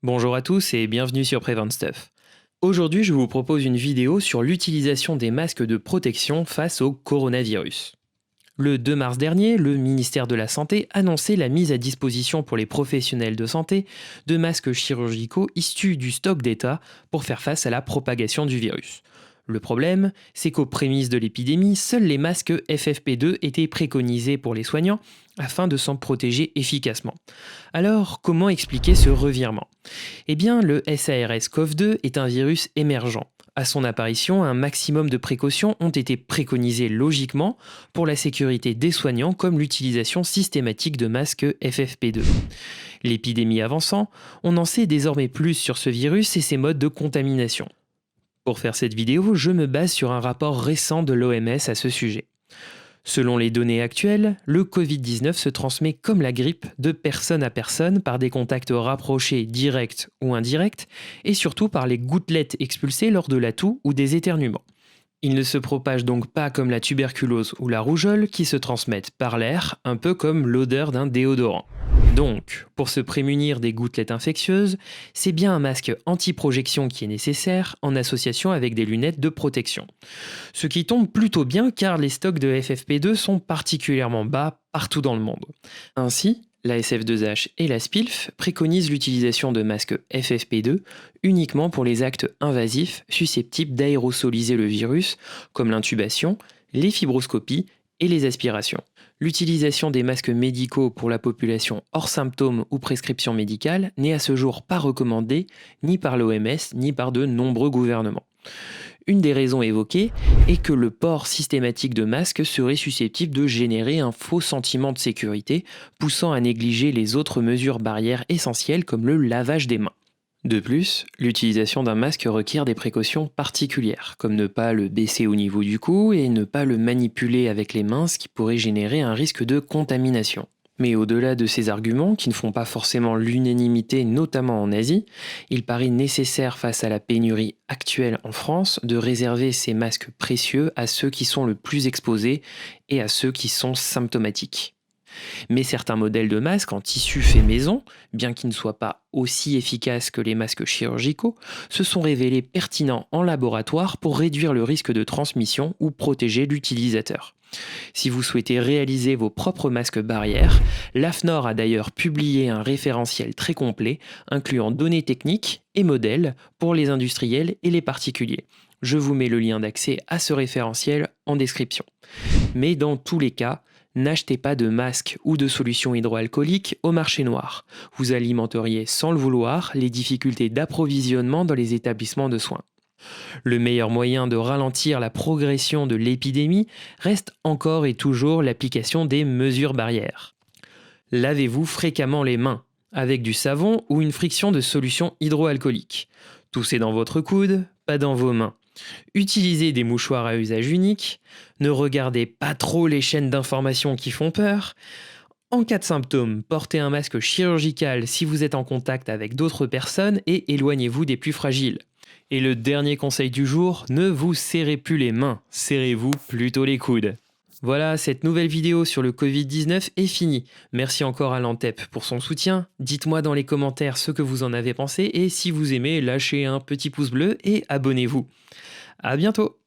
Bonjour à tous et bienvenue sur Prevent Stuff. Aujourd'hui, je vous propose une vidéo sur l'utilisation des masques de protection face au coronavirus. Le 2 mars dernier, le ministère de la Santé annonçait la mise à disposition pour les professionnels de santé de masques chirurgicaux issus du stock d'État pour faire face à la propagation du virus. Le problème, c'est qu'aux prémices de l'épidémie, seuls les masques FFP2 étaient préconisés pour les soignants afin de s'en protéger efficacement. Alors, comment expliquer ce revirement? Eh bien, le SARS-CoV-2 est un virus émergent. À son apparition, un maximum de précautions ont été préconisées logiquement pour la sécurité des soignants, comme l'utilisation systématique de masques FFP2. L'épidémie avançant, on en sait désormais plus sur ce virus et ses modes de contamination. Pour faire cette vidéo, je me base sur un rapport récent de l'OMS à ce sujet. Selon les données actuelles, le Covid-19 se transmet comme la grippe de personne à personne par des contacts rapprochés directs ou indirects et surtout par les gouttelettes expulsées lors de la toux ou des éternuements. Il ne se propage donc pas comme la tuberculose ou la rougeole qui se transmettent par l'air, un peu comme l'odeur d'un déodorant. Donc, pour se prémunir des gouttelettes infectieuses, c'est bien un masque anti-projection qui est nécessaire en association avec des lunettes de protection. Ce qui tombe plutôt bien car les stocks de FFP2 sont particulièrement bas partout dans le monde. Ainsi, la SF2H et la SPILF préconisent l'utilisation de masques FFP2 uniquement pour les actes invasifs susceptibles d'aérosoliser le virus, comme l'intubation, les fibroscopies et les aspirations. L'utilisation des masques médicaux pour la population hors symptômes ou prescription médicale n'est à ce jour pas recommandée ni par l'OMS ni par de nombreux gouvernements. Une des raisons évoquées est que le port systématique de masques serait susceptible de générer un faux sentiment de sécurité, poussant à négliger les autres mesures barrières essentielles comme le lavage des mains. De plus, l'utilisation d'un masque requiert des précautions particulières, comme ne pas le baisser au niveau du cou et ne pas le manipuler avec les mains, ce qui pourrait générer un risque de contamination. Mais au-delà de ces arguments, qui ne font pas forcément l'unanimité, notamment en Asie, il paraît nécessaire face à la pénurie actuelle en France de réserver ces masques précieux à ceux qui sont le plus exposés et à ceux qui sont symptomatiques. Mais certains modèles de masques en tissu fait maison, bien qu'ils ne soient pas aussi efficaces que les masques chirurgicaux, se sont révélés pertinents en laboratoire pour réduire le risque de transmission ou protéger l'utilisateur. Si vous souhaitez réaliser vos propres masques barrières, l'AFNOR a d'ailleurs publié un référentiel très complet incluant données techniques et modèles pour les industriels et les particuliers. Je vous mets le lien d'accès à ce référentiel en description. Mais dans tous les cas, n'achetez pas de masques ou de solutions hydroalcooliques au marché noir. Vous alimenteriez sans le vouloir les difficultés d'approvisionnement dans les établissements de soins. Le meilleur moyen de ralentir la progression de l'épidémie reste encore et toujours l'application des mesures barrières. Lavez-vous fréquemment les mains, avec du savon ou une friction de solution hydroalcoolique. Toussez dans votre coude, pas dans vos mains. Utilisez des mouchoirs à usage unique. Ne regardez pas trop les chaînes d'information qui font peur. En cas de symptômes, portez un masque chirurgical si vous êtes en contact avec d'autres personnes et éloignez-vous des plus fragiles. Et le dernier conseil du jour, ne vous serrez plus les mains, serrez-vous plutôt les coudes. Voilà, cette nouvelle vidéo sur le Covid-19 est finie. Merci encore à l'Antep pour son soutien. Dites-moi dans les commentaires ce que vous en avez pensé et si vous aimez, lâchez un petit pouce bleu et abonnez-vous. À bientôt!